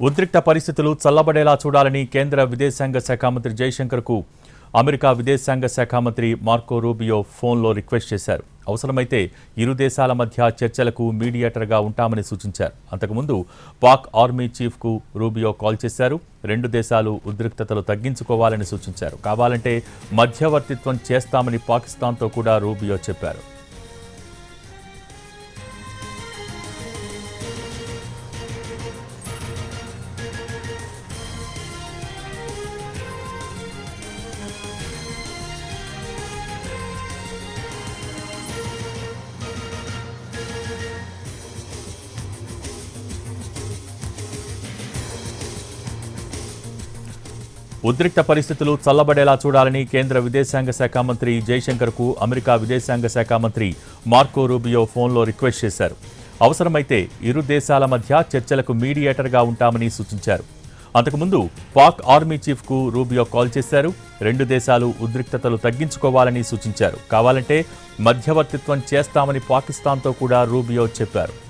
ఉద్రిక్త పరిస్థితులు చల్లబడేలా చూడాలని కేంద్ర విదేశాంగ శాఖ మంత్రి జైశంకర్కు అమెరికా విదేశాంగ శాఖ మంత్రి మార్కో రూబియో ఫోన్లో రిక్వెస్ట్ చేశారు. అవసరమైతే ఇరు దేశాల మధ్య చర్చలకు మీడియేటర్గా ఉంటామని సూచించారు. అంతకుముందు పాక్ ఆర్మీ చీఫ్కు రూబియో కాల్ చేశారు. రెండు దేశాలు ఉద్రిక్తతలు తగ్గించుకోవాలని సూచించారు. కావాలంటే మధ్యవర్తిత్వం చేస్తామని పాకిస్తాన్తో కూడా రూబియో చెప్పారు. ఉద్రిక్త పరిస్థితులు చల్లబడేలా చూడాలని కేంద్ర విదేశాంగ శాఖ మంత్రి జైశంకర్కు అమెరికా విదేశాంగ శాఖ మంత్రి మార్కో రూబియో ఫోన్లో రిక్వెస్ట్ చేశారు. అవసరమైతే ఇరు దేశాల మధ్య చర్చలకు మీడియేటర్గా ఉంటామని సూచించారు. అంతకుముందు పాక్ ఆర్మీ చీఫ్కు రూబియో కాల్ చేశారు. రెండు దేశాలు ఉద్రిక్తతలు తగ్గించుకోవాలని సూచించారు. కావాలంటే మధ్యవర్తిత్వం చేస్తామని పాకిస్తాన్తో కూడా రూబియో చెప్పారు.